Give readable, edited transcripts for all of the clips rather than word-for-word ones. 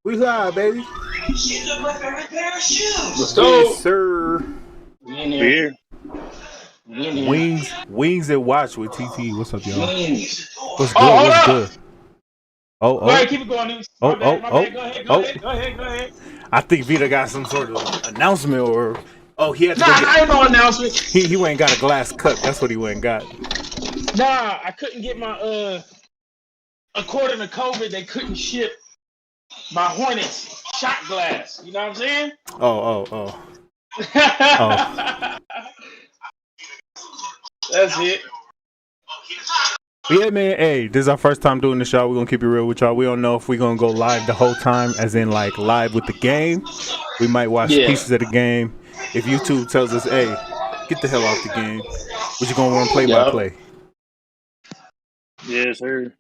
We live, baby. She took my favorite pair of shoes. Let's go. Yes, sir. We in here. WiNGS at Watch with TTE. What's up, y'all? WiNGS. What's good? What's good? Go ahead, keep it going, News. My bad. Go ahead. I think Vita got some sort of announcement or he had to I ain't no announcement. He went and got a glass cup. That's what he went and got. Nah, I couldn't get my according to COVID, they couldn't ship my Hornets shot glass. You know what I'm saying? Oh. That's it. Yeah, man. Hey, this is our first time doing this, y'all. We're gonna keep it real with y'all. We don't know if we're gonna go live the whole time, as in like live with the game. We might watch pieces of the game. If YouTube tells us, hey, get the hell off the game, we're just gonna run play by play. Yes, sir.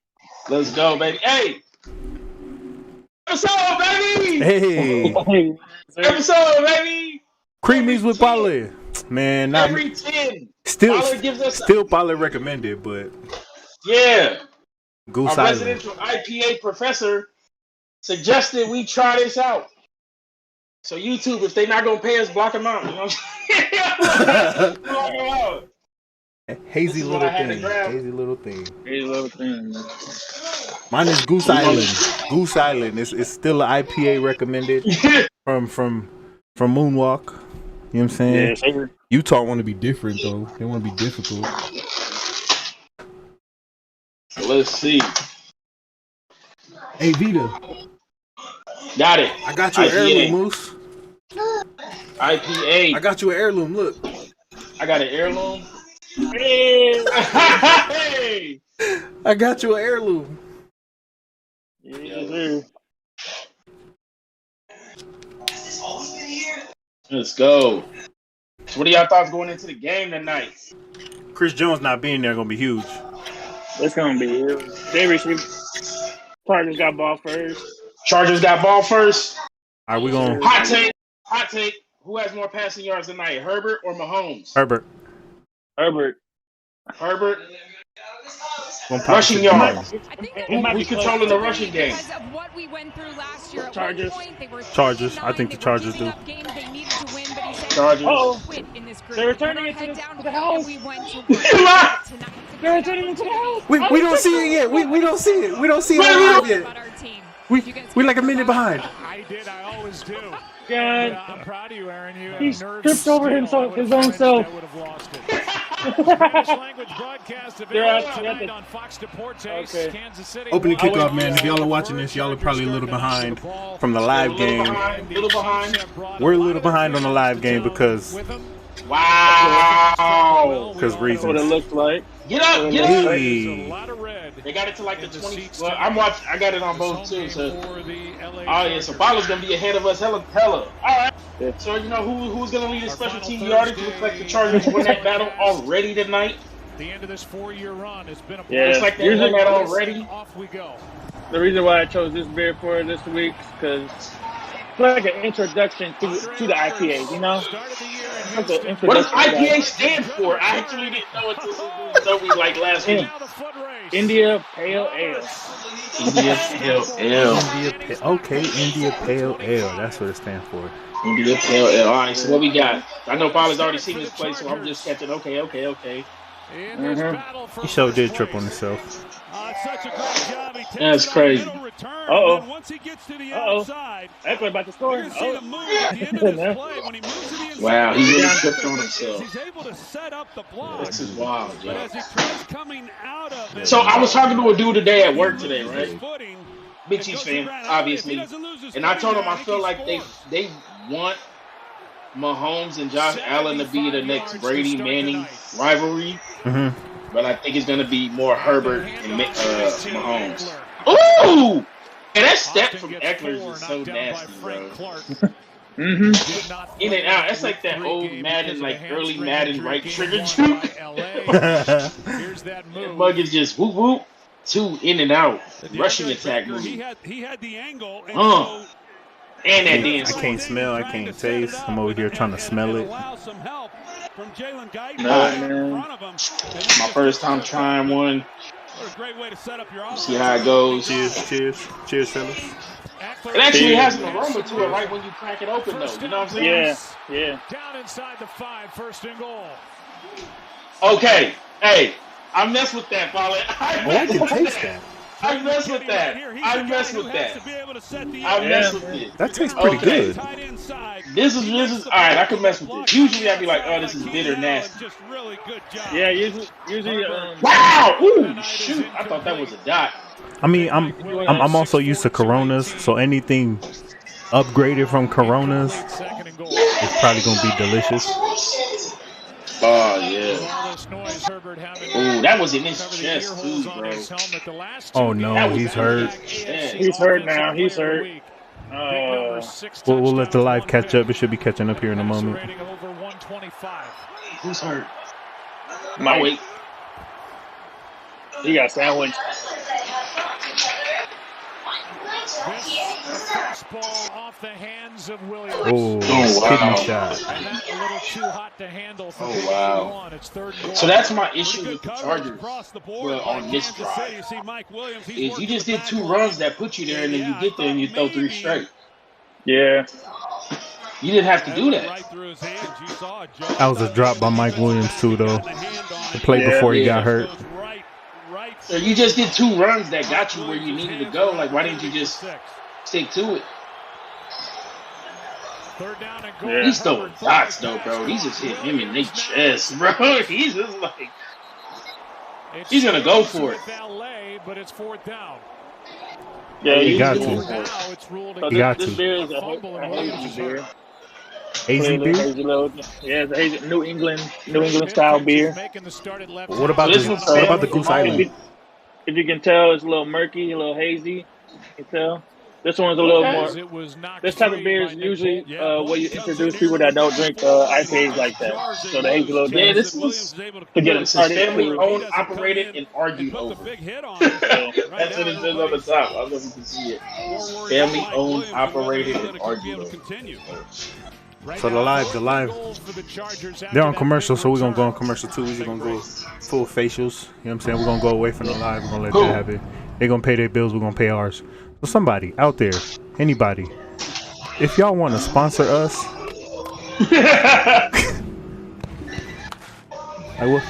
Let's go, baby. Hey! Episode, baby! Hey! Episode, baby! Creamies with Poly. Man, not every 10. Still Poly recommended, but yeah. Goose Our Island. residential IPA professor suggested we try this out. So YouTube, if they not gonna pay us, block them out. You know what I'm saying? Block them out. Hazy little thing. Mine is Goose Island. Goose Island. It's still an IPA recommended from Moonwalk. You know what I'm saying? Yeah, sure. Utah want to be different though. They want to be difficult. Let's see. Hey Vita. Got it. I got you an heirloom, Moose. IPA. I got you an heirloom. Look. I got an heirloom. Hey. I got you an heirloom. Yes, sir. Let's go. So what are y'all thoughts going into the game tonight? Chris Jones not being there gonna be huge. It's gonna be huge. They received. Chargers got ball first. All right, we gonna hot take. Who has more passing yards tonight, Herbert or Mahomes? Herbert. Rushing yards. Who's controlling the rushing game? Because of what we went through last year. Chargers. Chargers. I think the Chargers do. Chargers. They're returning it to the house. They're returning it to the house. We don't see it yet. We don't see it. We don't see it live yet. We like a minute behind. I always do. God. I'm proud of you, Aaron. He tripped over his own self. Spanish language broadcast available on Fox Sports Ace, Kansas City. Opening kickoff, man. If y'all are watching this, y'all are probably a little behind from the live game. Little behind. We're a little behind on the live game because reasons. What it looks like. Get up! Hey. They got it to like the 20. Well, I got it on both too. So, so Ball's gonna be ahead of us. Hella. All right. So you know who's gonna lead the special team yardage? Looks like the Chargers win that battle already tonight. The end of this 4-year run has been a looks like they won that already. Off we go. The reason why I chose this beer for this week is because it's like an introduction to the IPA, you know? What does IPA stand for? I actually didn't know until we like last week. India Pale Ale. India Pale Ale. India Pale Ale. That's what it stands for. India Pale Ale. All right, so what we got? I know Paula's already seen this place, so I'm just catching. Okay. He sure did trip on himself. That's crazy. Once he gets to the outside, Eckler about to score. Wow, he really tripped on himself. He's able to set up the block. This is wild, But as he tries coming out of it, so I was talking to a dude today at work today, right? Big Chiefs fan, obviously. And I told him I feel like they want Mahomes and Josh Allen to be the next Brady Manning rivalry. Mm-hmm. But I think it's going to be more Herbert and Mahomes. Ooh! And that step from Eckler is so nasty, bro. In and out. That's like that old Madden, like early Madden right trigger juke. That bug is just whoop whoop. 2 in and out. Rushing attack move. He had the angle. And that dance. I can't smell. I can't taste. I'm over here trying to smell it. My first time trying one. See how it goes. Cheers, fellas. It actually has an aroma to it right when you crack it open, though. You know what I'm saying? Yeah. Down inside the 5, 1st and goal. Okay. Hey, I mess with that, Polly. I can taste that. I mess with that. I mess with that. I mess with it. That tastes pretty good. This is all right. I can mess with this. Usually I'd be like, oh, this is bitter nasty. Yeah, usually. Wow! Ooh, shoot! I thought that was a dot. I mean, I'm also used to Coronas, so anything upgraded from Coronas is probably gonna be delicious. Oh yeah. Ooh, that was in his chest too, bro. Oh no, he's hurt. He's hurt now. He's hurt. We'll let the live catch up. It should be catching up here in a moment. Who's hurt? My wait. He got sandwiched. Ball off the hands of Williams. Oh, wow. kidney shot. And that a little too hot to handle for wow. It's 3rd and goal. So that's my issue with the Chargers. Well, on this drive, is you just did 2 runs that put you there, and then you get there and you throw 3 straight. Yeah. You didn't have to do that. That was a drop by Mike Williams too, though. The play before he got hurt. So you just did 2 runs that got you where you needed to go. Like, why didn't you just stick to it? Yeah. He's throwing dots, though, bro. He's just hit him in the chest, bro. He's just like, he's going to go for it. But it's 4th down. Yeah, he got to. He got this to. beer is a hazy beer. Hazy beer? Yeah, it's a hazy New England style beer. What about the Goose Island? If you can tell, it's a little murky, a little hazy. You can tell. This one's a little more. This type of beer is usually where you introduce people that don't drink IPAs like that. So the hazy little drink. Yeah, this was to get them started. Family owned, operated, and argued over. That's what it says on the top. I don't know if you can see it. Family owned, operated, and argued over. So the live, they're on commercial, so we're gonna go on commercial too. We're gonna go full facials. You know what I'm saying? We're gonna go away from the live. We're gonna let them have it. They're gonna pay their bills. We're gonna pay ours. So somebody out there, anybody, if y'all want to sponsor us,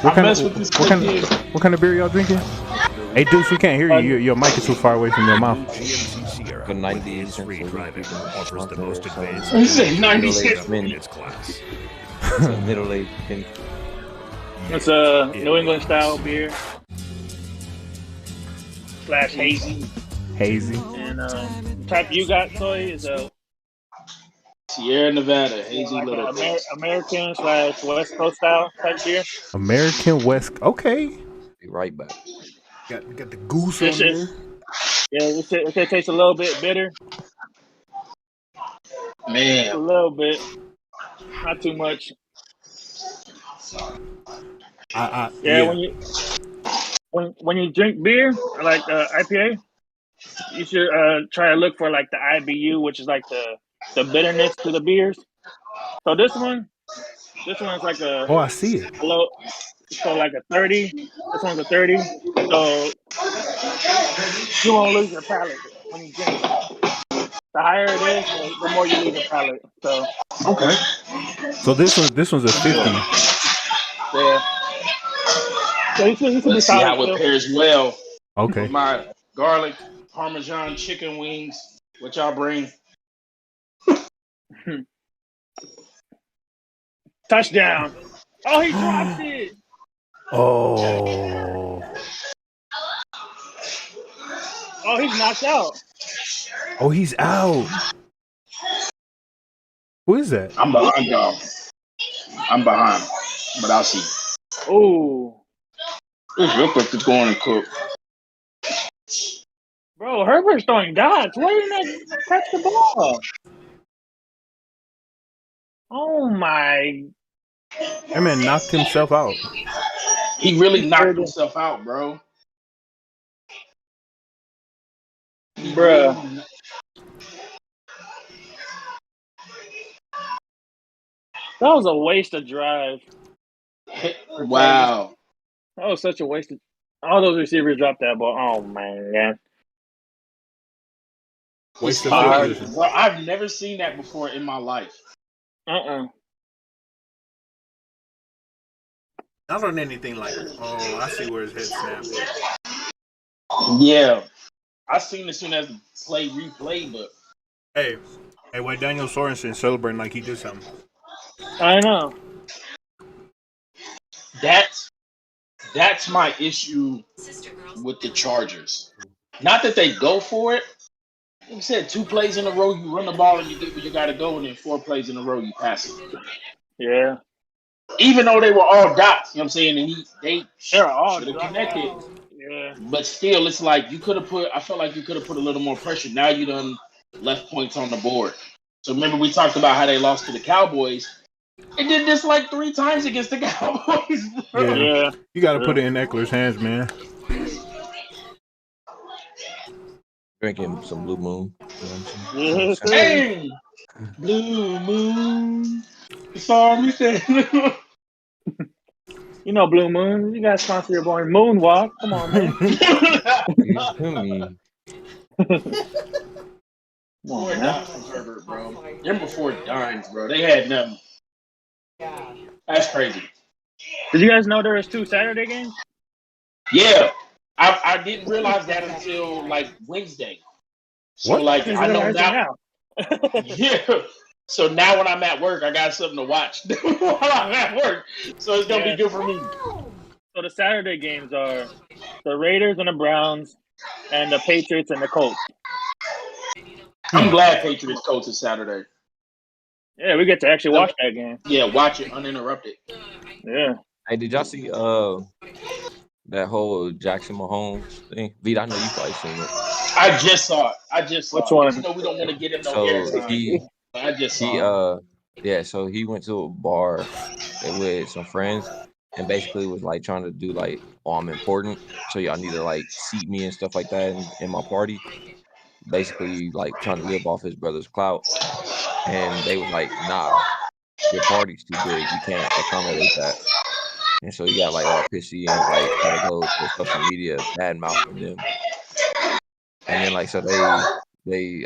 what kind of beer y'all drinking? Hey, Deuce, we can't hear you. Your mic is too far away from your mouth. The 90s offers the most advanced. You say 90s minutes class. Middle-aged mint. It's a New England style beer / hazy. Hazy. And type you got, Soy, is a Sierra Nevada, hazy like little American / West Coast style type beer. American West. Okay. Be right back. Got the goose on there. Yeah, it tastes a little bit bitter. Man, A little bit, not too much. Yeah. When you drink beer like IPA, you should try to look for like the IBU, which is like the bitterness to the beers. So this one's like a I see it. low, so like a 30. This one's a 30. So you won't lose your palate when you drink it. The higher it is, the more you lose your palate. So okay. So this one's a 50. yeah. So you should be Let's see how solid it pairs well. Okay. With my garlic Parmesan chicken wings, what y'all bring? Touchdown. Oh, he dropped it. Oh. Oh, he's knocked out. Oh, he's out. Who is that? I'm behind y'all. I'm behind, but I'll see. Ooh. It's real quick to go on and cook. Bro, Herbert's throwing dots. Why didn't I catch the ball? Oh, my. That man knocked himself out. He really knocked himself out, bro. Bruh. That was a waste of drive. Wow. That was such a waste of... All those receivers dropped that ball. Oh, man. It's Waste of field hard. position. Well, I've never seen that before in my life. Not on anything like, oh, I see where his head snapped. Yeah. I seen as soon as the play replay, but Hey, why Daniel Sorensen celebrating like he did something? I know. That's my issue with the Chargers. Not that they go for it. Like you said, 2 plays in a row, you run the ball and you get where you got to go, and then 4 plays in a row, you pass it. Yeah. Even though they were all dots, you know what I'm saying, and they They're all should have connected. Yeah. But still, it's like you could have put. I felt like you could have put a little more pressure. Now you done left points on the board. So remember we talked about how they lost to the Cowboys. They did this like 3 times against the Cowboys. Bro. Yeah. You got to put it in Eckler's hands, man. Drinking some Blue Moon. Hey, Blue Moon. Sorry, me said. You know, Blue Moon, you guys sponsor your boy Moonwalk. Come on, man. More dimes from Herbert, bro. Them before dimes, bro. They had nothing. That's crazy. Did you guys know there was 2 Saturday games? Yeah. I didn't realize that until like Wednesday. So What? like I know now. Yeah. So now when I'm at work, I got something to watch while I'm at work. So it's gonna be good for me. So the Saturday games are the Raiders and the Browns and the Patriots and the Colts. I'm glad Patriots Colts is Saturday. Yeah, we get to actually watch that game. Yeah, watch it uninterrupted. Yeah. Hey, did y'all see that whole Jackson Mahomes thing? Vita, I know you probably seen it. I just saw it. Which one? Even though we don't want to get him no So airtime. I just saw it. Yeah, so he went to a bar with some friends and basically was like trying to do like, oh, I'm important, so y'all need to like seat me and stuff like that in my party. Basically, like trying to live off his brother's clout. And they was like, nah, your party's too big. You can't accommodate that. And so he got like all pissy and like had to go to social media bad mouthing them. And then like so they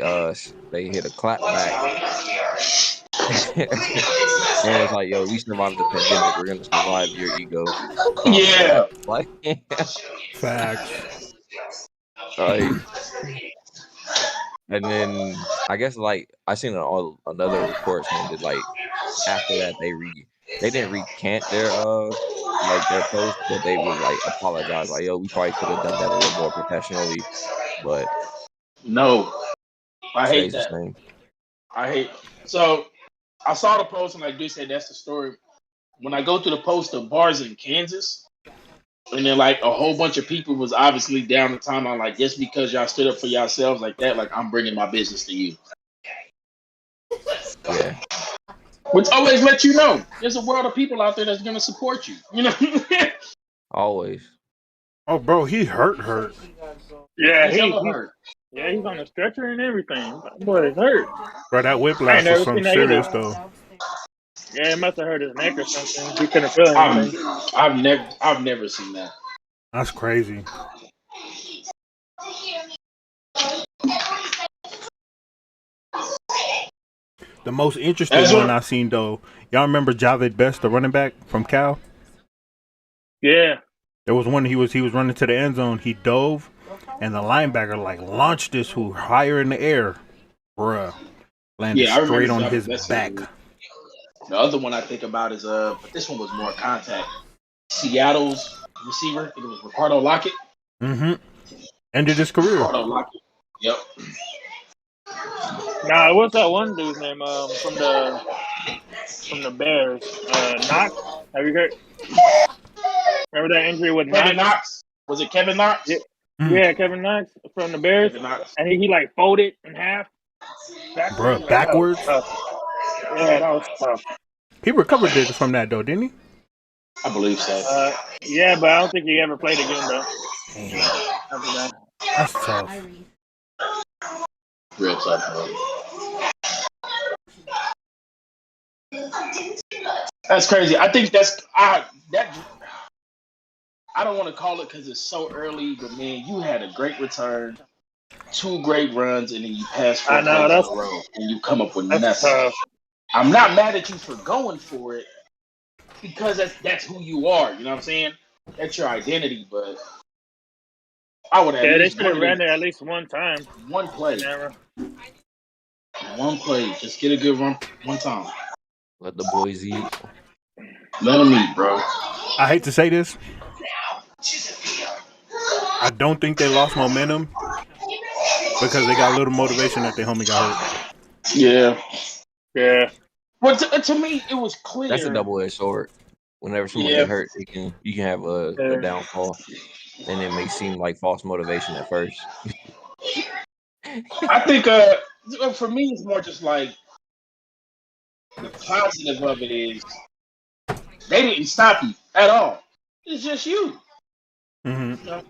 hit a clap back. And it's like, yo, we survived the pandemic. We're gonna survive your ego. Yeah. Like Facts. And then I guess like I seen another report saying that like after that they didn't recant their post, but they would like apologize, like, yo, we probably could have done that a little more professionally, but no, I hate that. So I saw the post and I do say that's the story. When I go to the post of bars in Kansas, and then like a whole bunch of people was obviously down the timeline, like just because y'all stood up for yourselves like that, like I'm bringing my business to you. Yeah. Which always let you know there's a world of people out there that's gonna support you. You know. Always. Oh, bro, he hurt. Yeah, he's hurt. Yeah, he's on a stretcher and everything. Boy, it's hurt. Bro, that whiplash was something serious though. Yeah, it must have hurt his neck or something. He couldn't feel anything. I've never seen that. That's crazy. The most interesting one I seen though, y'all remember Javed Best, the running back from Cal? Yeah. There was one he was running to the end zone. He dove, and the linebacker like launched this who higher in the air, bruh. Landed straight on his back. The other one I think about is but this one was more contact. Seattle's receiver, I think it was Ricardo Lockett. Mm-hmm. Ended his career. Ricardo Lockett. Yep. Nah, what's that one dude's name? From the Bears. Knox. Have you heard? Remember that injury with Kevin Knox? Was it Kevin Knox? Yeah, yeah, Kevin Knox from the Bears. And he like folded in half. Backwards? Yeah, that was tough. He recovered from that though, didn't he? I believe so. Yeah, but I don't think he ever played again though. Damn. That's tough. Real tough, bro. That's crazy. I think I don't want to call it because it's so early, but man, you had a great return. 2 great runs and then you pass 4 I know, plays in that's- a row and you come up with That's nothing. tough. I'm not mad at you for going for it because that's who you are. You know what I'm saying? That's your identity. But I would have Yeah, at they least should have wanted ran there at least one time. one play. Never. One play. Just get a good run one time. Let the boys eat. Let them eat, bro. I hate to say this. I don't think they lost momentum because they got a little motivation that their homie got hurt. Yeah. Yeah. Well, to me, it was clear. That's a double-edged sword. Whenever someone get hurt, you can have a downfall, and it may seem like false motivation at first. I think for me, it's more just like the positive of it is they didn't stop you at all. It's just you. Mm-hmm. You know?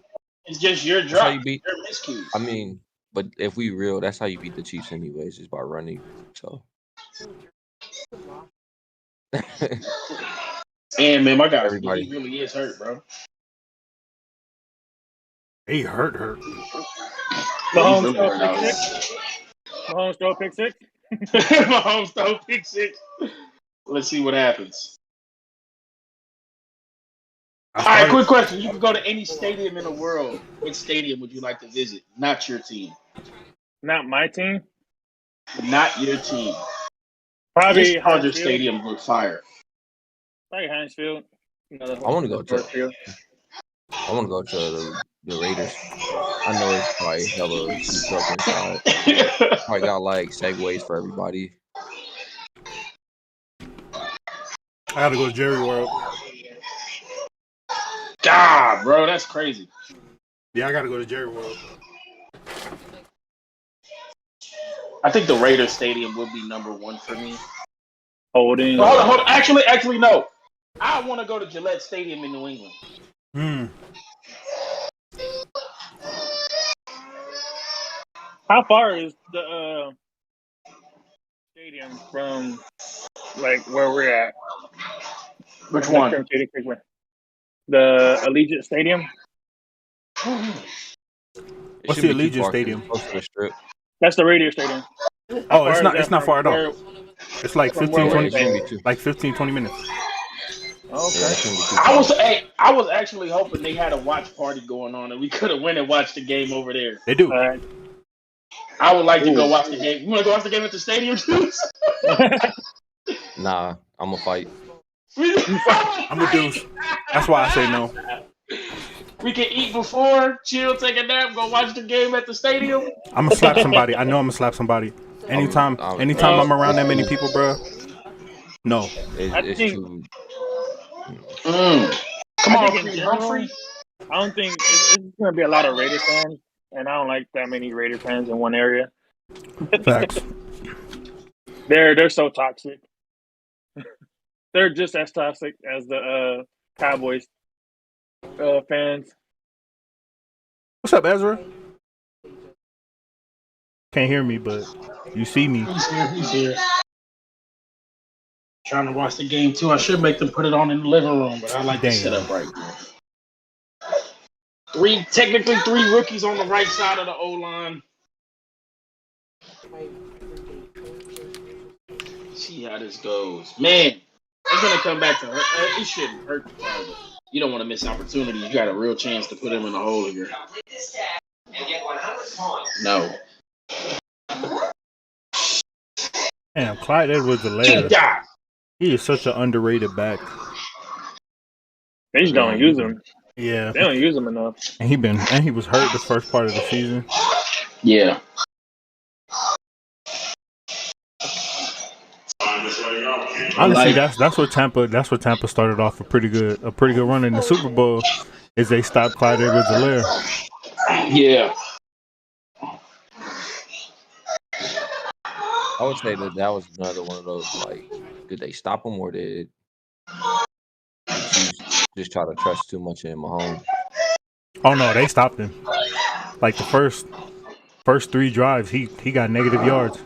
It's just your That's drop. how you beat. Your miscues. I mean, but if we real, that's how you beat the Chiefs anyways, is by running. So. And man, my guy, Everybody. he really is hurt, bro. He hurt. Mahomes throw pick six. Mahomes throw pick six. Mahomes throw pick six. Let's see what happens. All right, quick question. You can go to any stadium in the world. Which stadium would you like to visit? Not your team. Not my team. Not your team. Probably Charger Stadium would fire. Probably Heinz Field. I want to go to. I want to go to the Raiders. I know it's probably hella too truck inside. Probably got like segways for everybody. I gotta go to Jerry World. God, bro, that's crazy. Yeah, I gotta go to Jerry World. I think the Raiders Stadium would be number 1 for me. Holding. Hold on. Actually, no. I want to go to Gillette Stadium in New England. How far is the stadium from like where we're at? Which one? The Allegiant Stadium. What's the Allegiant Stadium? That's the Radio Stadium. Oh, it's not far at all. It's like 15, 20 minutes. Okay. I was actually hoping they had a watch party going on and we could have went and watched the game over there. They do. I would like to go watch the game. You want to go watch the game at the stadium, too? Nah, I'm gonna fight. I'm a deuce. That's why I say no. We can eat before, chill, take a nap, go watch the game at the stadium. I'm gonna slap somebody. I know I'm gonna slap somebody. Anytime I'm around that many people, bro. No. It's too. Come on, Humphrey. I don't think it's going to be a lot of Raiders fans, and I don't like that many Raiders fans in one area. Facts. They're so toxic. They're just as toxic as the Cowboys fans. What's up, Ezra? Can't hear me, but you see me. He's here. Trying to watch the game too. I should make them put it on in the living room, but I like to set up right now. Technically three rookies on the right side of the O-line. See how this goes. Man, it's going to come back to hurt. It shouldn't hurt the Chargers. You don't want to miss opportunities. You got a real chance to put him in the hole here. No. Damn, Clyde Edwards-Helaire. He is such an underrated back. They just don't use him. Yeah. They don't use him enough. And he was hurt the first part of the season. Yeah. Honestly, that's what Tampa started off a pretty good run in the Super Bowl is they stopped Clyde Edwards-Helaire. Yeah. I would say that was another one of those, like, did they stop him or did Chiefs just try to trust too much in Mahomes? Oh no, they stopped him. Like the first 3 drives, he got negative yards.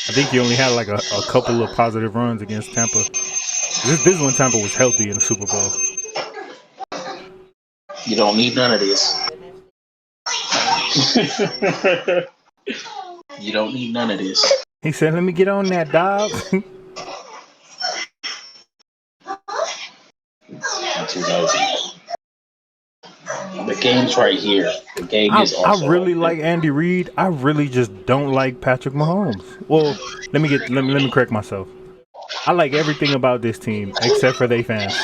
I think he only had like a couple of positive runs against Tampa. This is when Tampa was healthy in the Super Bowl. You don't need none of this. You don't need none of this. He said, "Let me get on that, dog." The game's right here. The game is also. I really like Andy Reid. I really just don't like Patrick Mahomes. Well, let me correct myself. I like everything about this team except for they fans.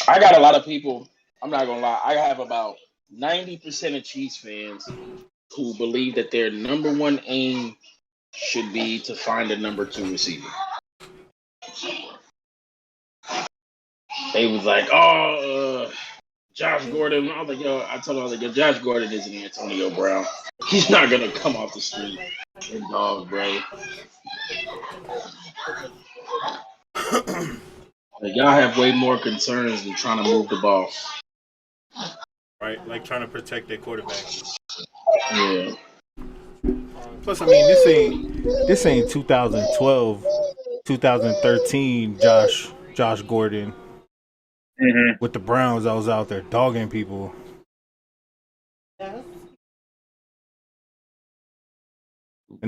I got a lot of people. I'm not gonna lie. I have about 90% of Chiefs fans who believe that their number one aim should be to find a number 2 receiver. They was like, Josh Gordon. I was like, I told them, I was like, yo, Josh Gordon isn't Antonio Brown. He's not gonna come off the street and dog, bro. Like, y'all have way more concerns than trying to move the ball. Right, like trying to protect their quarterback. Yeah. Plus, I mean, this ain't 2012, 2013 Josh Gordon. Mm-hmm. With the Browns, I was out there dogging people. And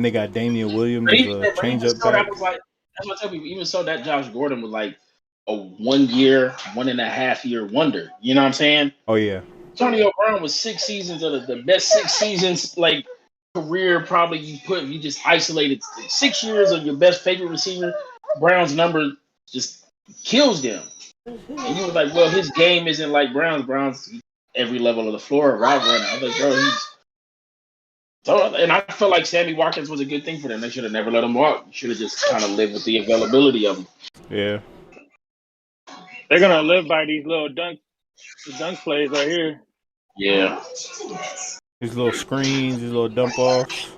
they got Damian Williams as a change-up back. That's what I tell people. Even so, that Josh Gordon was like a 1 year, 1.5 year wonder. You know what I'm saying? Oh, yeah. Antonio Brown was 6 seasons of the best 6 seasons, like, career probably you just isolated 6 years of your best favorite receiver. Brown's number just kills them. And you were like, well, his game isn't like Brown's. Brown's every level of the floor, route runner. I was like, bro, and I feel like Sammy Watkins was a good thing for them. They should have never let him walk. You should have just kind of lived with the availability of him. Yeah. They're gonna live by these little dunk plays right here. Yeah. These little screens, these little dump offs.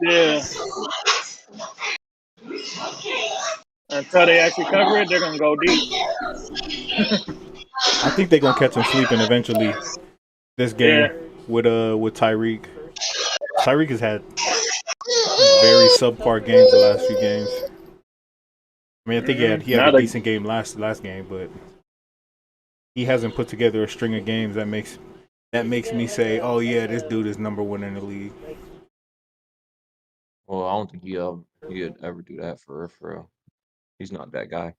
Yeah. Until they actually cover it, they're gonna go deep. I think they're gonna catch him sleeping eventually. This game with Tyreek. Tyreek has had very subpar games the last few games. I mean, I think he had a decent game last game, but he hasn't put together a string of games that makes me say, oh yeah, this dude is number 1 in the league. Well, I don't think he'd ever do that for real. He's not that guy.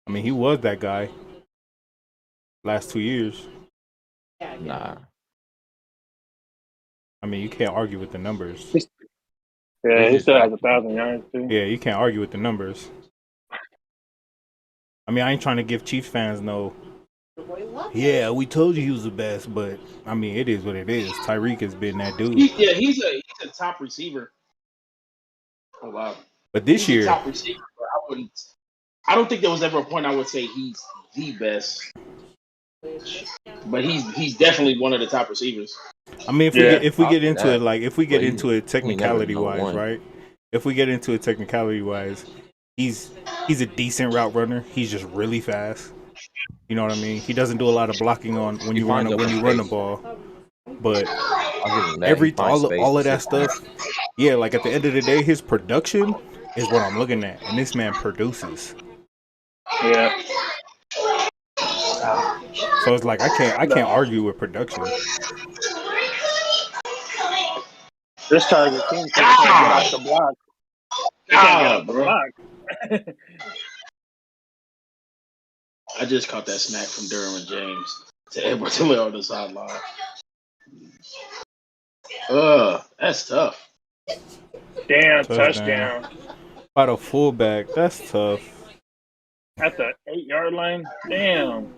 I mean, he was that guy last 2 years. Nah. I mean, you can't argue with the numbers. Yeah, he still has 1,000 yards too. Yeah, you can't argue with the numbers. I mean, I ain't trying to give Chiefs fans no. Yeah, we told you he was the best, but I mean, it is what it is. Tyreek has been that dude. He's a top receiver. Oh wow! But this year, top receiver. I don't think there was ever a point I would say he's the best. But he's definitely one of the top receivers. I mean, if we get into it, like if we get into it technicality wise, right? If we get into it technicality wise, he's a decent route runner. He's just really fast. You know what I mean? He doesn't do a lot of blocking on when you run the ball. But all of that stuff, yeah. Like at the end of the day, his production is what I'm looking at, and this man produces. Yeah. So it's like I can't argue with production. This target team can't get off the block. They can't get off the block. I just caught that snack from Derwin James to Edward Tiller on the sideline. That's tough. Damn, touchdown. By the fullback, that's tough. At the 8-yard line? Damn.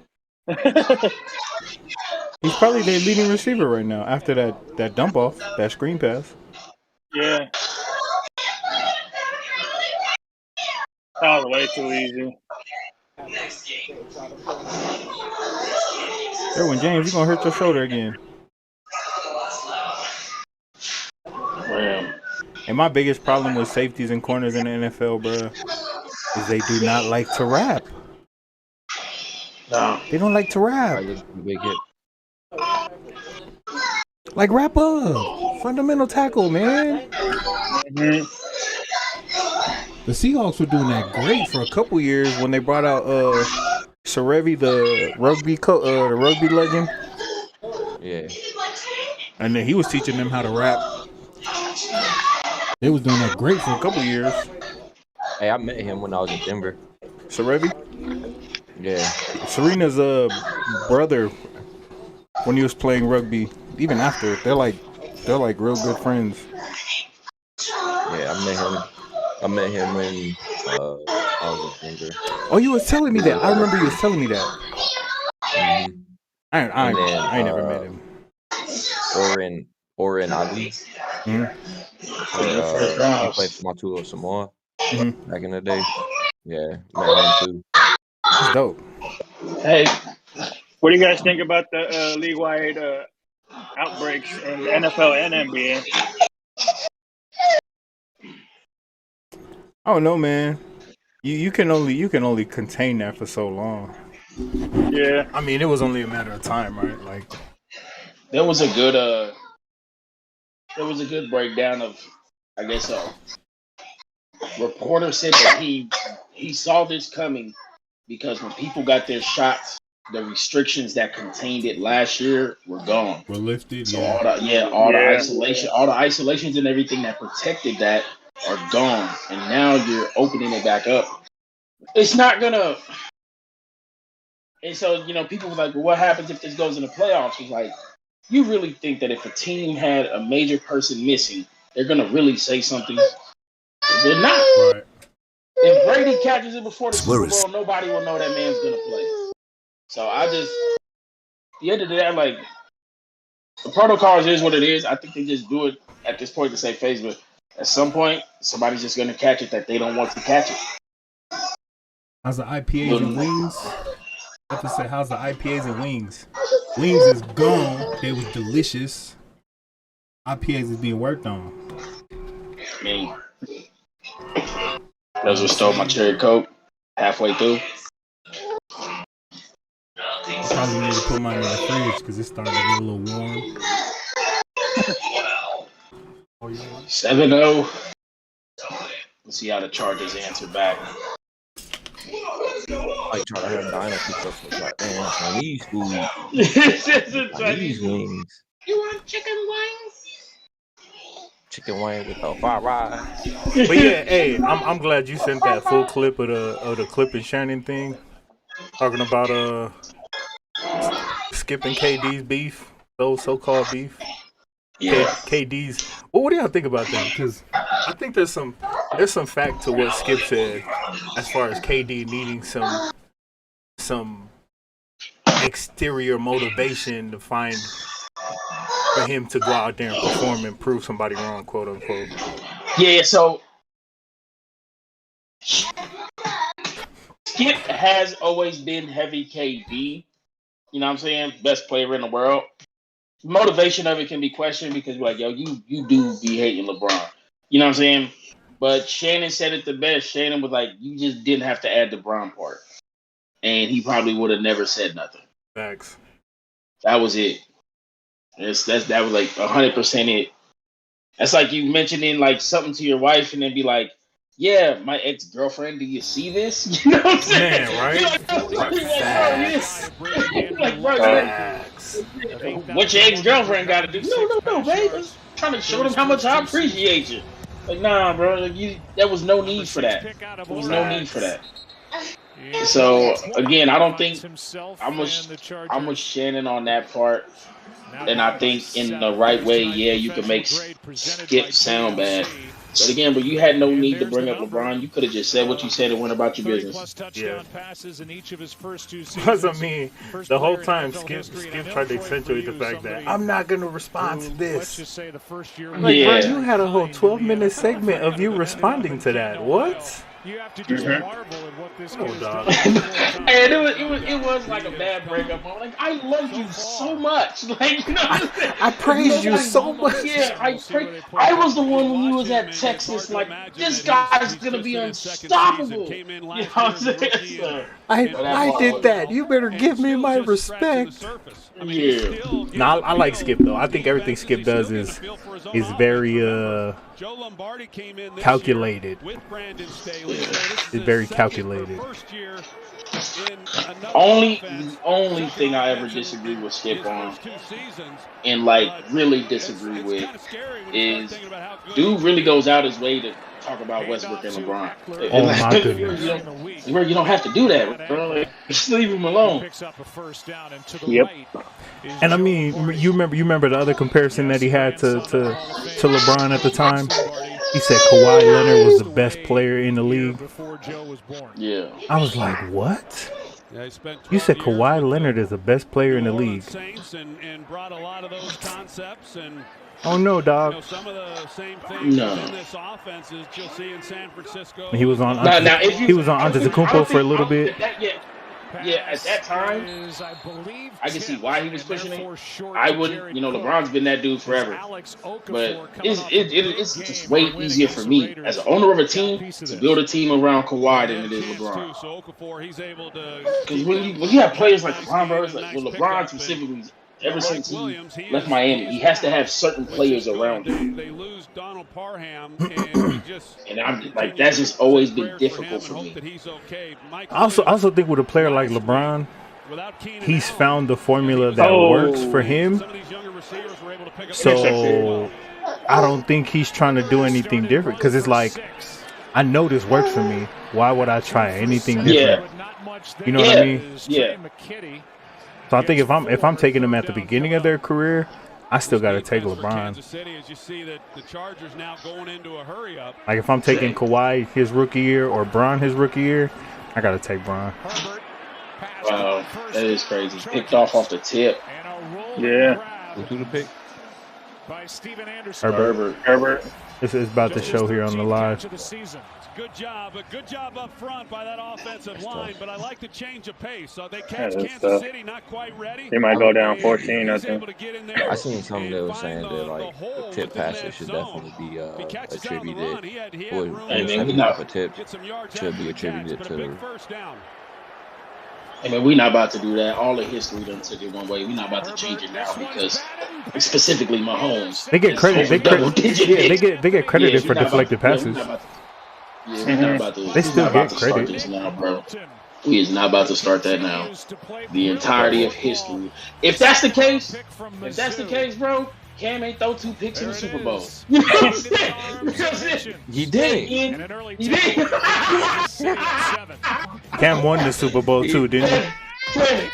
He's probably their leading receiver right now after that dump off, that screen pass. Yeah. That was way too easy. Derwin James, you're going to hurt your shoulder again. Man. And my biggest problem with safeties and corners in the NFL, bro, is they do not like to rap. No. They don't like to rap. Big hit. Like, wrap up. Fundamental tackle, man. Mm-hmm. The Seahawks were doing that great for a couple years when they brought out Serevi, the rugby legend. Yeah. And then he was teaching them how to rap. They was doing that great for a couple years. Hey, I met him when I was in Denver. Serevi? Yeah. Serena's brother, when he was playing rugby, even after, they're like real good friends. Yeah, I met him when I was in Denver. Oh, you was telling me that. I remember you was telling me that. Mm-hmm. I ain't never met him. Oren Ali. Mm-hmm. He played for Motulo Samoa back in the day. Yeah, met him too. That's dope. Hey, what do you guys think about the league-wide outbreaks in the NFL and NBA? I don't know, man. You can only contain that for so long. Yeah. I mean, it was only a matter of time, right? Like, there was a good breakdown of, I guess, a reporter said that he saw this coming because when people got their shots, the restrictions that contained it last year were gone. Were lifted. So all the isolations and everything that protected that are gone, and now you're opening it back up. It's not gonna. And so people were like, "Well, what happens if this goes in the playoffs?" It's like, you really think that if a team had a major person missing, they're gonna really say something? They're not. Right. If Brady catches it before the Super Bowl, nobody will know that man's gonna play. So at the end of the day, like, the protocols is what it is. I think they just do it at this point to save face, but at some point, somebody's just gonna catch it that they don't want to catch it. How's the IPAs and wings? I have to say, how's the IPAs and wings? Wings is gone. They was delicious. IPAs is being worked on. I mean, those who stole my cherry Coke halfway through. I probably need to put mine in the fridge because it's starting to get a little warm. 7-0. Let's see how the Chargers answer back. Like trying to have dynasty stuff like damn Chinese food. Chinese wings. You want chicken wings? Chicken wing with the fried rice. But yeah, hey, I'm glad you sent that full clip of the Clip and Shannon thing, talking about Skip and KD's beef, those so-called beef. Yeah. KD's. Well, what do y'all think about that? Because I think there's some fact to what Skip said as far as KD needing some exterior motivation to find for him to go out there and perform and prove somebody wrong, quote unquote. Yeah, so Skip has always been heavy KD. You know what I'm saying? Best player in the world. Motivation of it can be questioned because like, yo, you do be hating LeBron. You know what I'm saying? But Shannon said it the best. Shannon was like, you just didn't have to add the Bron part. And he probably would have never said nothing. Facts. That was it. That was like 100% it. That's like you mentioning like something to your wife and then be like, yeah, my ex-girlfriend, do you see this? You know what I'm saying? Man, right? What your ex-girlfriend got to do? No, babe. I'm trying to show them how much I appreciate you. Like, nah, bro. Like, there was no need for that. There was no need for that. So again, I don't think I'm with Shannon on that part, and I think in the right way, yeah, you can make Skip sound bad. But again, but you had no need to bring up LeBron. You could have just said what you said and went about your business. Yeah. Plus, I mean, the whole time Skip tried to accentuate the fact that I'm not going to respond to this. Like, bro, you had a whole 12-minute segment of you responding to that. What? You have to just marvel at what this kid is doing. And it was like a bad breakup. I'm like, I love you so much. Like, you know what I'm saying? I praised you so much. Yeah, I was the one when you was at Texas. Like, this guy's gonna be unstoppable. You know what I'm saying? I did that. You better give me my respect. Yeah. No, I like Skip though. I think everything Skip does is very calculated. It's very calculated. Only thing I ever disagree with Skip on, and like really disagree with, is dude really goes out his way to talk about Westbrook and LeBron. Oh my goodness! You don't have to do that, bro. Just leave him alone. Yep. And I mean, you remember the other comparison that he had to LeBron at the time. He said Kawhi Leonard was the best player in the league. Yeah. I was like, what? You said Kawhi Leonard is the best player in the league. Oh no, dog. No. He was on Antetokounmpo for a little bit. Yeah, at that time, I can see why he was pushing it. I wouldn't, LeBron's been that dude forever. But it's just way easier for me as an owner of a team to build a team around Kawhi than it is LeBron. Because when you have players like LeBron, bro, it's like, well, LeBron specifically, ever since he left Miami, he has to have certain players around him. And I'm like, that's just always been difficult for me. I also think with a player like LeBron, he's found the formula that works for him. So I don't think he's trying to do anything different, because it's like, I know this works for me. Why would I try anything different? You know what I mean? Yeah. So I think if I'm taking them at the beginning of their career, I still got to take LeBron. Like if I'm taking Kawhi his rookie year or Bron his rookie year, I got to take Bron. Wow, that is crazy. Picked off the tip. Yeah. Who the pick? Herbert. This is about to show here on the live. Good job up front by that offensive line, but I like the change of pace. So they catch Kansas City not quite ready. They might go down 14, I think. I seen something that was saying that like the tip passes should definitely be attributed, or any type of tip should be attributed to. I mean, we're not about to do that. All the history done took it one way. We're not about to change it now because specifically Mahomes. They get credit. They get credited for deflected passes. We're not about to. They still get credit. This now, bro. We is not about to start that now. The entirety of history. If that's the case, bro, Cam ain't throw 2 picks in the Super Bowl. You know what I'm saying? He did. He did. Cam won the Super Bowl too, didn't he? Hey,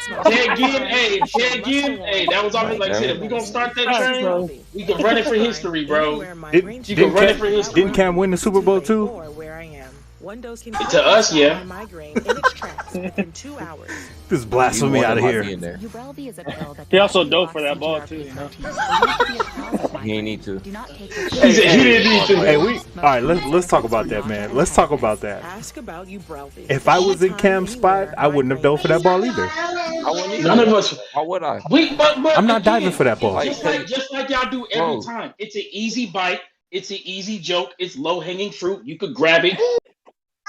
that was always like I said. If we gonna start that train, we can run it for history, bro. Didn't Cam win the Super Bowl too? To us, yeah. This is blasphemy out of here. He also dove for that ball too. He ain't need to. He didn't need to. Hey, all right. Let's talk about that, man. Let's talk about that. If I was in Cam's spot, I wouldn't have dove for that ball either. None of us. How would I? I'm not diving for that ball. Just like y'all do every time. It's an easy bite. It's an easy joke. It's low hanging fruit. You could grab it,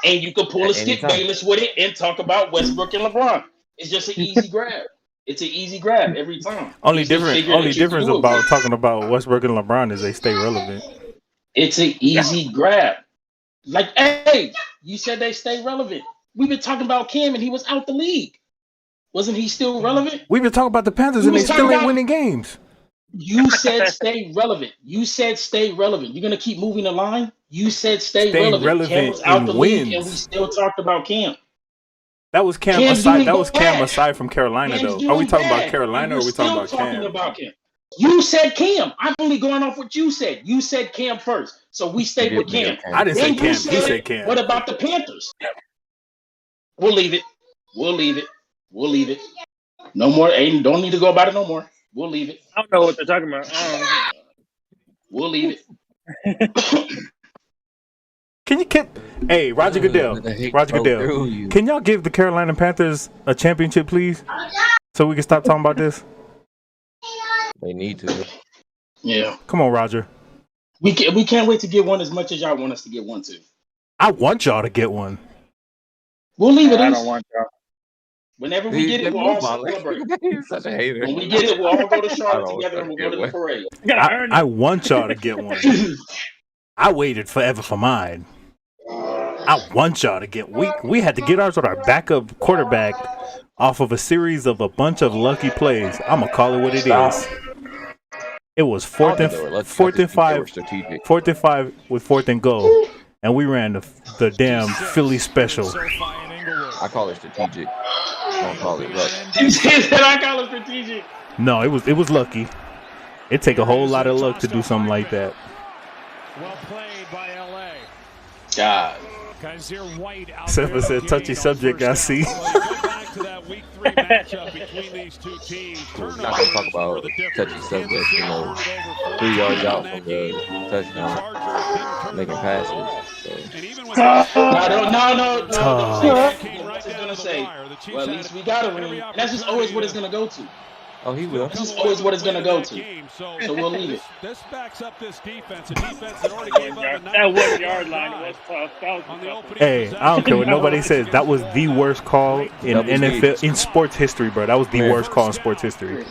and you could pull a Skip Bayless with it and talk about Westbrook and LeBron. It's just an easy grab. It's an easy grab every time. Only difference about talking about Westbrook and LeBron is they stay relevant. It's an easy grab. Like, hey, you said they stay relevant. We've been talking about Cam and he was out the league. Wasn't he still relevant? We've been talking about the Panthers and they still ain't winning games. You said stay relevant. You're going to keep moving the line? You said stay relevant. Cam was out the league and we still talked about Cam. That was Cam aside from Carolina, though. Are we talking about Carolina or are we talking about Cam? You said Cam. I'm only going off what you said. You said Cam first. So we stayed with Cam. I didn't say Cam. You said Cam. What about the Panthers? We'll leave it. No more. Don't need to go about it no more. We'll leave it. I don't know what they're talking about. We'll leave it. Hey, Roger Goodell, can y'all give the Carolina Panthers a championship, please, so we can stop talking about this? They need to. Yeah. Come on, Roger. We can't wait to get one as much as y'all want us to get one too. I want y'all to get one. We'll leave it. I don't want y'all. Whenever we get it, we'll all celebrate. He's such a hater. When we get it, we'll all go to Charlotte together and we'll go to the parade. I want y'all to get one. I waited forever for mine. I want y'all to get we had to get ours with our backup quarterback off of a series of a bunch of lucky plays. I'm gonna call it what it is. It was fourth and 5 with 4th and goal, and we ran the damn Philly special. I call it strategic. I don't call it luck. I call it strategic. No, it was lucky. It take a whole lot of luck to do something like that. Well played by LA. God. Seven said touchy subject, I see. That week 3 matchup between these two teams. We're not going to talk about touchy subjects, 3 yards out from the touchdown, making passes. So. No. I was going to say, well, at least we got a ring. And that's just always what it's going to go to. Oh, he will. This is always what it's going to go to. So we'll leave it. This backs up this defense. A defense that already gave up that 1 yard line was tough. Hey, I don't care what nobody says. That was the worst call in NFL, in sports history, bro. That was the worst call in sports history.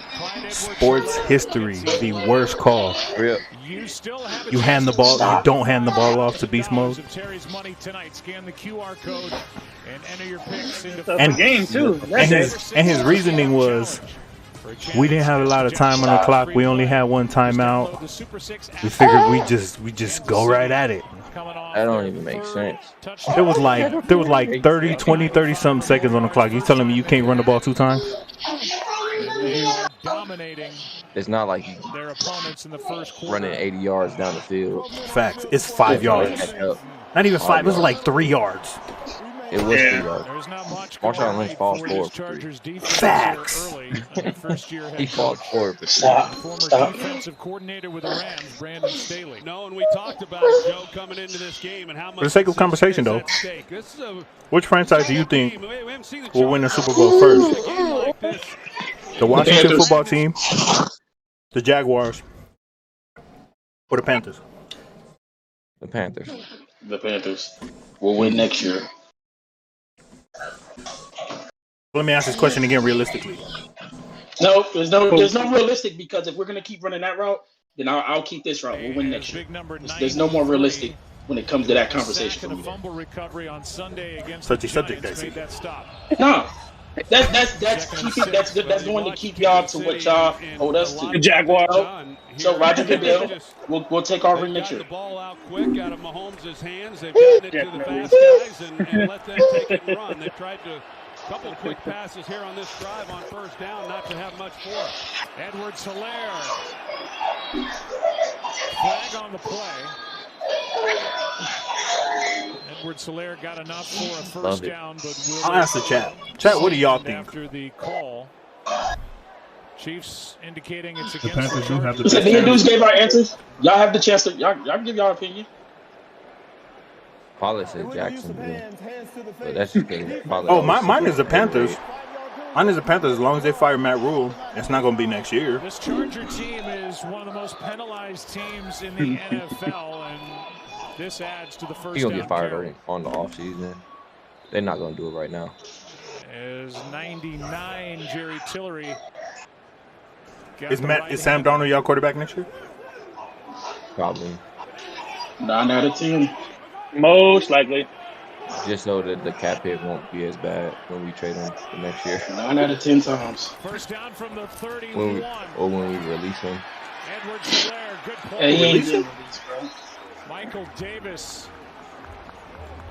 Sports history, the worst call. You hand the ball, you don't hand the ball off to beast mode. And game too. And his reasoning was, we didn't have a lot of time on the clock. We only had 1 timeout. We figured we just go right at it. That don't even make sense. There was like 30 something seconds on the clock. You telling me you can't run the ball 2 times? It's not like you running 80 yards down the field. Facts. It's 5 yards. Not even 5. It was like 3 yards. It was 3 yards. Marshawn Lynch falls forward for 3. Facts. He falls forward for 3. Former defensive coordinator with the Rams, Brandon Staley. No, and we talked about Joe coming into this game and how much. For the sake of conversation, though, which franchise do you think will win the Super Bowl first? The Washington football team, the Jaguars, or the Panthers? The Panthers. The Panthers will win next year. Let me ask this question again realistically. No, there's no realistic, because if we're gonna keep running that route, then I'll keep this route. We'll win next year. There's no more realistic when it comes to that conversation. Touchy subject, Dicey. No, that's going to keep y'all to what y'all hold us to. The Jaguars. So Roger Goodell, we'll take our ring next year. The ball out quick out of Mahomes' hands. They've gotten it to the fast guys and let them take it and run. They tried to. Couple quick passes here on this drive on 1st down, not to have much for it. Edwards-Helaire. Flag on the play. Edwards-Helaire got enough for a 1st down, but I'll ask the chat. Chat, what do y'all think? After the call, Chiefs indicating it's The against Panthers do have the So the dudes gave our answers. Y'all have the chance to y'all give y'all opinion. Pollard said Jacksonville, but that's just because Pollard. Oh, mine is the Panthers. Mine is the Panthers. As long as they fire Matt Rule, it's not going to be next year. This Charger team is one of the most penalized teams in the NFL, and this adds to the first. He's gonna get fired on the offseason. They're not gonna do it right now. Is 99 Jerry Tillery. Is Sam Darnold y'all quarterback next year? Probably. 9 out of 10. Most likely. Just so that the cap hit won't be as bad when we trade him the next year. 9 out of 10 times. 1st down from the 31. When we release him. Edwards-Helaire, good play. Hey, he ain't getting released, bro. Michael Davis.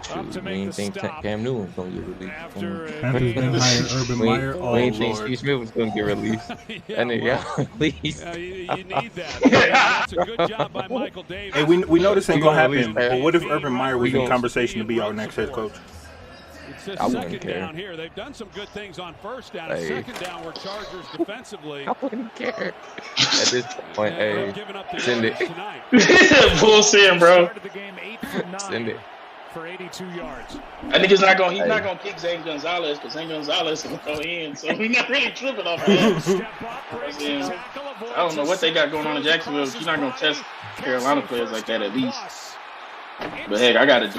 Shoot, we ain't think Cam Newton's gonna get released. Panthers didn't hire Urban Meyer. We ain't think Steve Smith was gonna get released. And then released. You need that. That's a good job by Michael Davis. Hey, we know this ain't going to happen, but what if Urban Meyer was in conversation to be our next head coach? It's I the wouldn't 2nd care. down here. They've done some good things on 1st down. Hey. 2nd down were Chargers defensively. I wouldn't care. At this point, hey, send it. Bullshit, bro. Started the game 8 for 9 Send it. for 82 yards. I think he's not gonna kick Zane Gonzalez, because Zane Gonzalez is gonna go in, so we're not really tripping off of that. Step up, breaks the tackle, avoids I don't know what they got going on in Jacksonville. You're not gonna test Carolina players like that at least. But heck, I gotta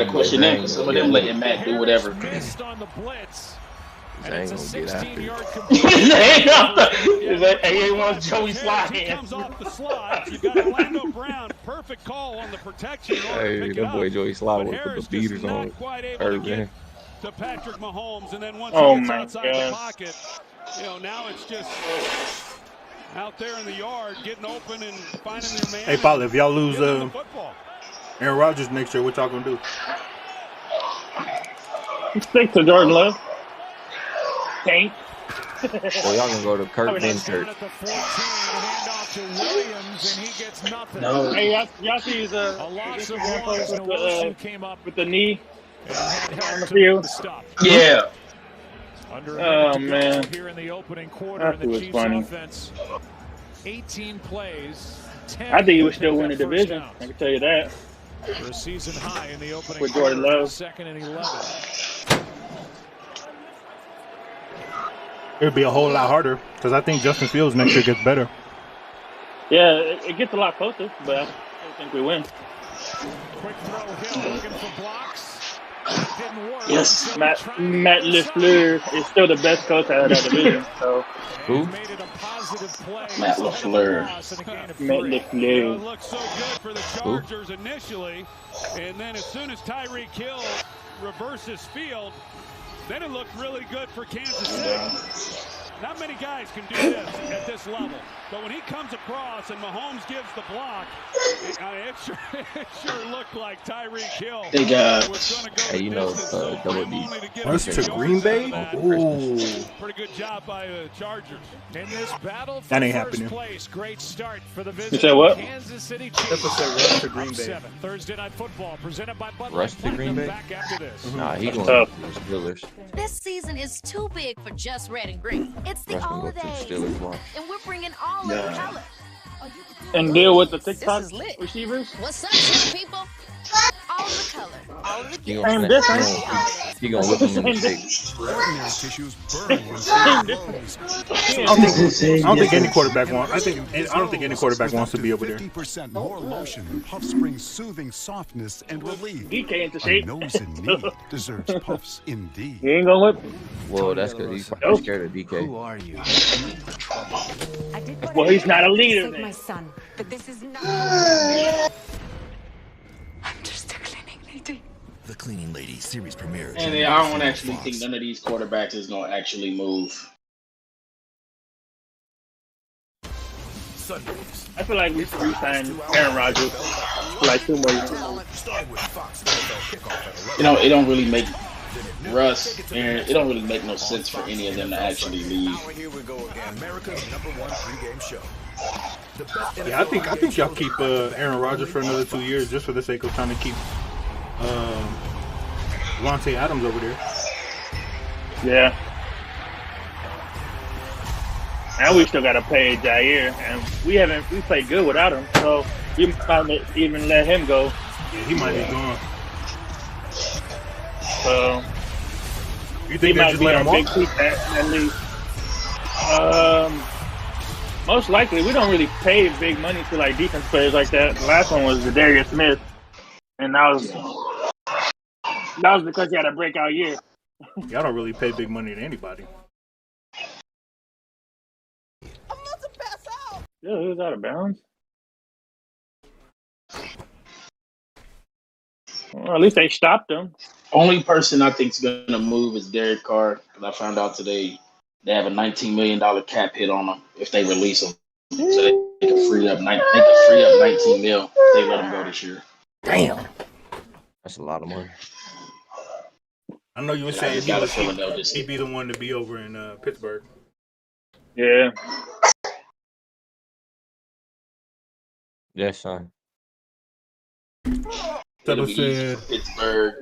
question them, because some of them letting Matt do whatever. Missed on the blitz. I ain't gonna get after it. Is that AA wants Joey slide He hands? comes off the slide. You've got Orlando Brown. Perfect call on the protection. Hey, that boy Joey Slide But would put Harris the beaters just on. not quite able to get Man. to Patrick Mahomes, and then once Oh he gets my outside God. the pocket, now it's just out there in the yard, getting open and finding their man. Hey, Paul, if y'all lose football. Aaron Rodgers next year, what y'all gonna do? Stick to Jordan Love. Tank. Well, y'all gonna go to Kirk then Kirk. At the 14, handoff to Williams, and he gets nothing. No. Hey, y'all see his A loss of ones, and Wilson came up with the knee and on the field. stop. Yeah. Under Oh man, here in the opening quarter, that and the was Chiefs funny. offense, 18 plays. 10 I think he would still win the first division. downs. I can tell you that. For a season high in the opening With Jordan quarter, Love. second and 11. It would be a whole lot harder because I think Justin Fields next year gets better. Yeah, it gets a lot closer, but I still think we win. Quick throw, Hill looking for blocks. That didn't work. Yes. Matt LaFleur is still the best coach out of that division. So Who? Made it a positive play. Matt LaFleur. Matt It LaFleur. looked so good for the Chargers initially, and then as soon as Tyreek Hill reverses field, then it looked really good for Kansas City. Not many guys can do this at this level, but when he comes across and Mahomes gives the block, it sure looked like Tyreek Hill They got. was going to go Hey, you know, Double D. Rush to Green Bay? Ooh. Pretty good job by the Chargers. In this battle for That ain't first happening. place, great start for the You visiting said what? Kansas City That's Chiefs. what said rush to Green Up Bay. 7. Thursday Night Football presented by Bud Rush Light to Green Platinum. Bay? Back after this. Nah, he going Tough. to the Steelers. This season is too big for just red and green. It's the Rush gonna go to the holidays, Steelers watch. and we're bringing all of the color. and deal with the This TikTok is lit. receivers. What's up, city people? All of the color, all of the He gifts. gonna, Same snap, difference. he gonna whip him in the Same stick. Ordinary tissues burn when I don't think any quarterback wants. I don't think any quarterback wants to be over there. 50% more lotion, Puffspring's soothing softness and relief. DK into A shape. nose in need deserves Puffs indeed. He ain't gonna whip. Well, that's because he's probably scared of DK. Well, he's not a leader My then. son, but this is not. I'm just a cleaning lady. The Cleaning Lady series premiere. And then I don't actually think none of these quarterbacks is going to actually move. Sundays. I feel like we should re-sign Aaron Rodgers for like 2 more years. Start with Fox NFL kickoff at 11. You know, it don't really make Russ, Aaron, it don't really make no sense for any of them to actually leave. Here we go again. America's #1 pregame show. The best Yeah, I think y'all keep Aaron Rodgers for another 2 years just for the sake of trying to keep Devontae Adams over there. Yeah. And we still gotta pay Jair, and we played good without him, so we might even let him go. Yeah, he might be gone. So You he think they might just be let our him big off? piece at least. Most likely, we don't really pay big money to like defense players like that. The last one was Darius Smith, and that was because he had a breakout year. Y'all don't really pay big money to anybody. Yeah, he was out of bounds. Well, at least they stopped him. Only person I think is going to move is Derek Carr, because I found out today they have a $19 million cap hit on him if they release him. So they can free up 19 mil if they let him go this year. Damn. That's a lot of money. I know you were I saying just got a feeling they'll just he'd be the one to be over in Pittsburgh. Yeah. Yes, son. it'll Steppa be easy said for Pittsburgh.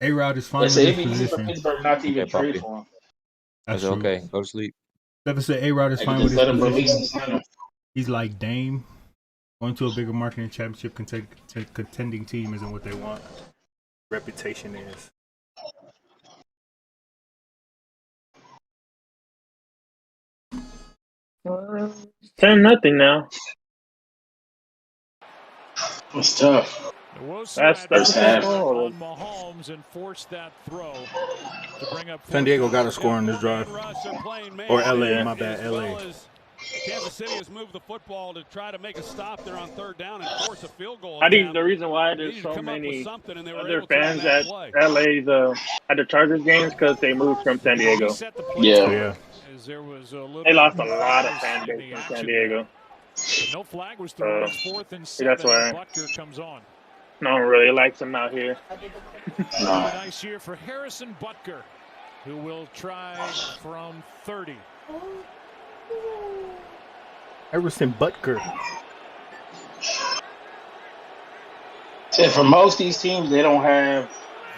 A-Rod is They finally say in it'd be easy for position. Pittsburgh not to even Okay, trade puppy. for him. That's That's true. okay. Go to sleep. Steppa said A-Rod is They fine can with just his let him release position. and sign him. He's like Dame. Going to a bigger marketing championship contending team isn't what they want. Reputation is. Ten nothing now. It's tough. That's First half. on Mahomes and forced that throw to bring up San Diego got to score on this drive. Or LA, my bad, LA. Kansas City has moved the football to try to make a stop there on 3rd down and force a field goal. I think the reason why there's so many other fans at LA's at the Chargers games because they moved from San Diego. Yeah. They lost a lot of fan base in San Diego. No flag was thrown. 4th and 7. That's why Butker comes on. no one really likes him out here. A nice year for Harrison Butker, who will try from 30. Harrison Butker. So for most of these teams, they don't have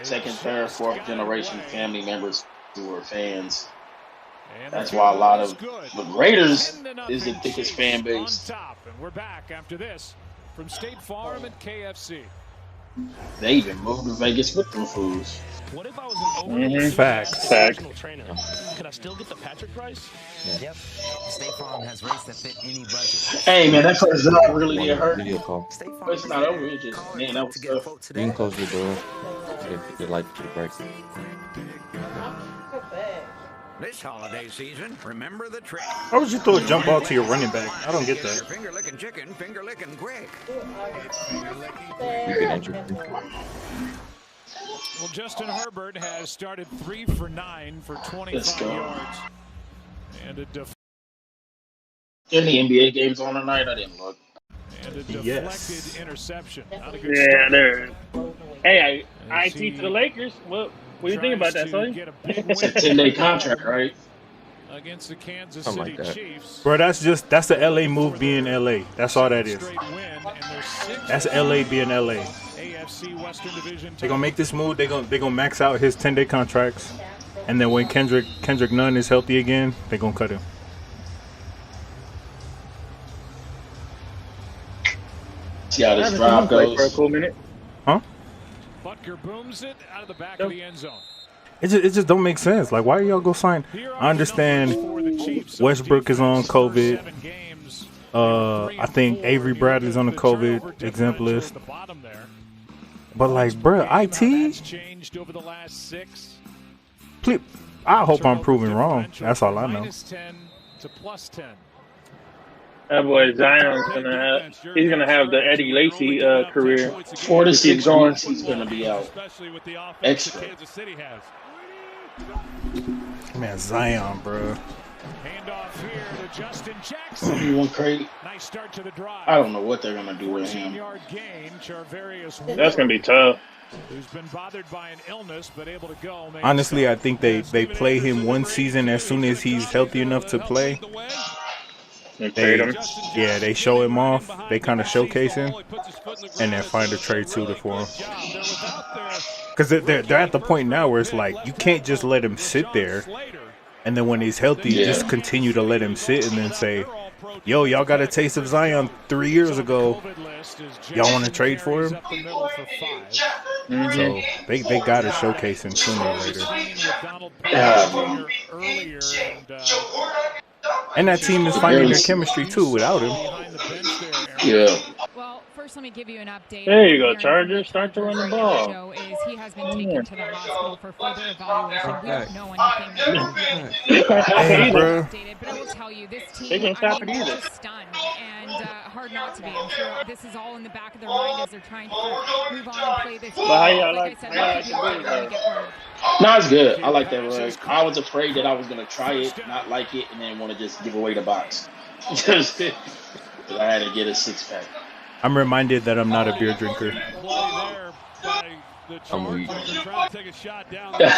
2nd, 3rd, 4th generation family members who are fans. That's why a lot of the Raiders is the thickest fan base. On top, and we're back after this from State Farm and KFC. They even moved to Vegas with them fools. What if I was an Facts. trainer? Could I still get the Patrick price? Yep. State Farm has rates that fit any budget. Hey man, that first drive really did hurt. Video call. It's not over. It's just, man, that was tough. You can close the door. Get light to the break. This holiday season, remember the trick. How would you throw a jump ball to your running back? I don't get that. Finger licking chicken, finger licking quick. You get injured. Well, Justin Herbert has started 3 for 9 for 25 yards. And a Any NBA games on tonight? I didn't look. deflected interception. Not a good Yeah, start. there. Hey, IT to the Lakers. What do you think about that, Sonny? It's a 10-day contract, right? Against the Kansas Something City like that. Chiefs. Bro, that's the LA move being LA. That's all that is. That's LA being LA. AFC Western Division. They're gonna make this move. They're gonna max out his 10-day contracts. And then when Kendrick Nunn is healthy again, they're gonna cut him. See how this drive goes. For a cool minute. Huh? Butker booms it out of the back of the end zone. It just don't make sense. Like, why y'all go sign? I understand Westbrook is on COVID. I think Avery Bradley's on the COVID exempt list. But like, bruh, IT. Please, I hope I'm proven wrong. That's all I know. That boy Zion's gonna have the Eddie Lacy career. 4 to 6 games, he's gonna be out. Extra. Man, Zion, bro. Handoff here to Justin Jackson. You want crazy? Nice start to the drive. I don't know what they're gonna do with him. Gain, that's gonna be tough. Who's been bothered by an illness but able to go. Honestly, I think they play him one season as soon as he's healthy enough to play. They show him off. They kind of showcase him, and then find a trade suitor for him. Because they're at the point now where it's like you can't just let him sit there, and then when he's healthy, just continue to let him sit, and then say, "Yo, y'all got a taste of Zion 3 years ago. Y'all want to trade for him?" So they got to showcase him sooner or later. And that team is finding their chemistry too without him. Yeah. Well, first let me give you an update. There you go, Chargers. Start to run the ball. Is he has been taken to the hospital for further evaluation. We don't know anything. Hey, bro. But I will tell you, this team, They can't stop it either. just stunned and hard not to be. I'm sure this is all in the back of their mind as they're trying to move on and play this game. But how y'all like I said, the get No, it's good. I like that rug. I was afraid that I was gonna try it, not like it, and then want to just give away the box. Just I had to get a 6-pack. I'm reminded that I'm not a beer drinker. I'm weak.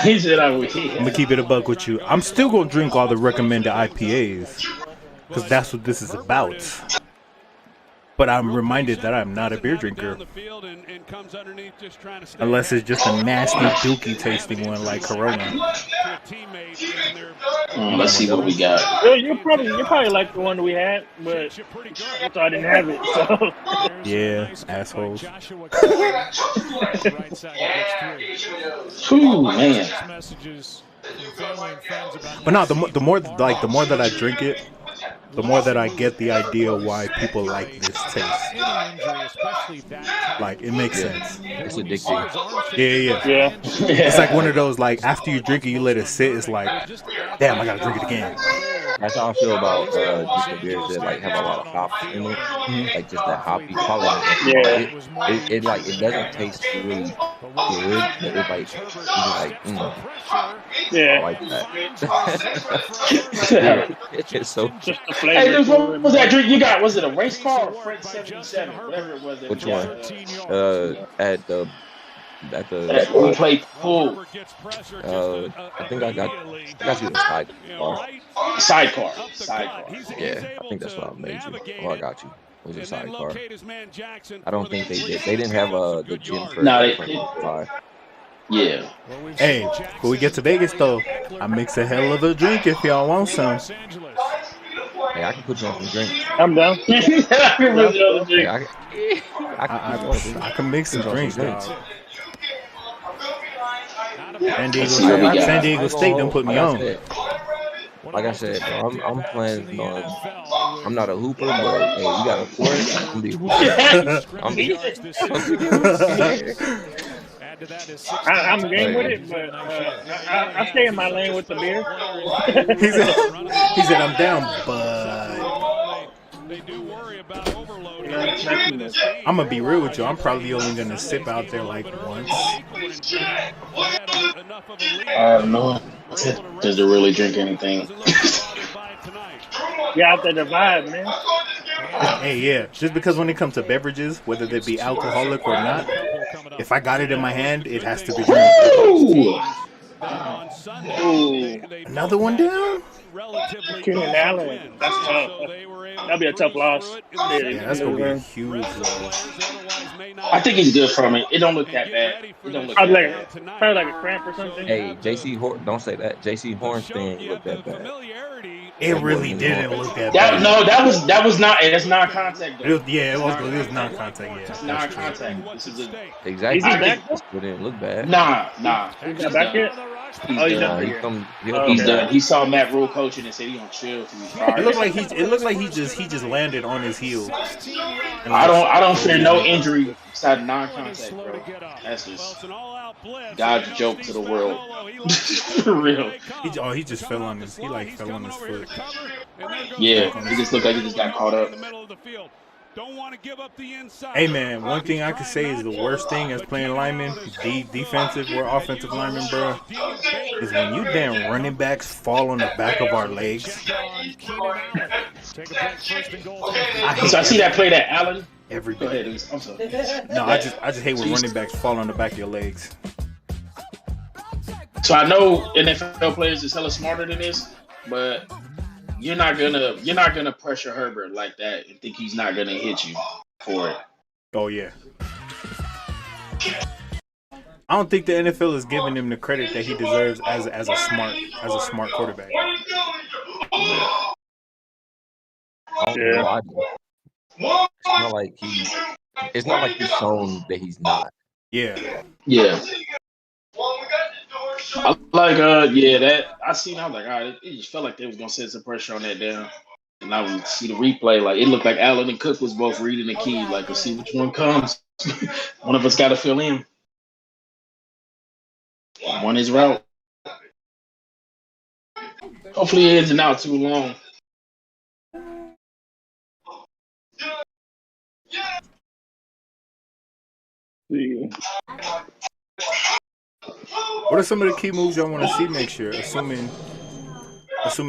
He said I'm weak. I'm gonna keep it a buck with you. I'm still gonna drink all the recommended IPAs because that's what this is about. But I'm reminded that I'm not a beer drinker. Unless it's just a nasty dookie tasting one like Corona. Let's see what we got. Well, you're probably like the one we had, but so I didn't have it. So yeah, assholes. Ooh, man. But no, the more that I drink it, the more that I get the idea why people like this taste. Like, it makes sense. It's addicting. Yeah. It's like one of those, like, after you drink it, you let it sit. It's like, damn, I gotta drink it again. That's how I feel about just the beers that like have a lot of hops in it, like just that hoppy quality. It like it doesn't taste really good, but it like I like that. It's so. Hey, what was that drink you got? Was it a race car or Fred 77? Whatever it was. Which one? At the we played pool. I think I got you a sidecar. Sidecar. Yeah, I think that's what I made you. Oh, I got you. It was a sidecar. I don't think they did. They didn't have the gym for Yeah. Hey, when we get to Vegas though, I mix a hell of a drink if y'all want some. Hey, I can put you on some drinks. I'm down. I can mix some drinks, dog. San Diego State don't put me on. Like I said, bro, I'm planning on. I'm not a hooper, but hey, you got a court. I'm game with it, but I stay in my lane with the beer. he said I'm down, but I'm gonna be real with you. I'm probably only gonna sip out there like once. I don't know. Does it really drink anything? You have to divide, man. Hey, yeah. Just because when it comes to beverages, whether they be alcoholic or not, if I got it in my hand, it has to be drank. Ooh. Another one down? Keenan Allen. That's tough. That'll be a tough loss. Yeah, that's gonna be a huge loss. I think he's good from it. It don't look that bad. It don't look probably like a cramp or something. Hey, don't say that. JC Horn's thing looked that bad. It really didn't look that bad. No, that was not. It's non-contact. It was non-contact. Yeah, it's non-contact. This is exactly. Is he back? It didn't look bad. Nah. He's not back yet. He's done. He's done. He saw Matt Rule coaching and said he gonna chill. It looked like he just landed on his heel. I don't fear no injury besides non-contact, bro. That's just God's joke to the world. For real. He just fell on his. He fell on his foot. Yeah, he just looked like he just got caught up. Hey man, one thing I could say is the worst thing as playing lineman, defensive or offensive lineman, bro, is when you damn running backs fall on the back of our legs. I see that play that Allen. Every day. Go ahead, I'm sorry. No, I just hate when running backs fall on the back of your legs. So I know NFL players is hella smarter than this, but you're not gonna pressure Herbert like that and think he's not gonna hit you for it. Oh yeah. I don't think the NFL is giving him the credit that he deserves as a smart quarterback. Yeah. It's not like he's shown that he's not. Yeah. Yeah. I like that I seen. I was like, all right, it just felt like they was gonna set some pressure on that down. And I would see the replay, like it looked like Allen and Cook was both reading the key, like to see which one comes. One of us got to fill in. One is route. Hopefully it isn't out too long. What are some of the key moves y'all want to see next year? Assuming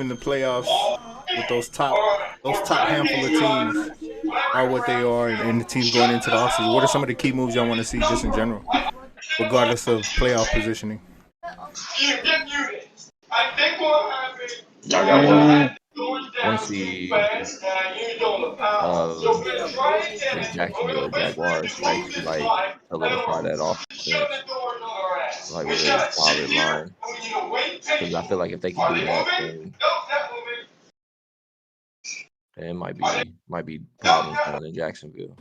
the playoffs with those top handful of teams are what they are, and the teams going into the offseason. What are some of the key moves y'all want to see just in general, regardless of playoff positioning? Want to see Jacksonville Jaguars actually solidify that offense, like with a solid line. Because I feel like if they can do that, then it might be problems down in Jacksonville.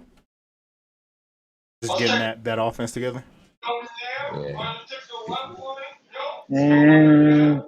Just getting that offense together. Yeah.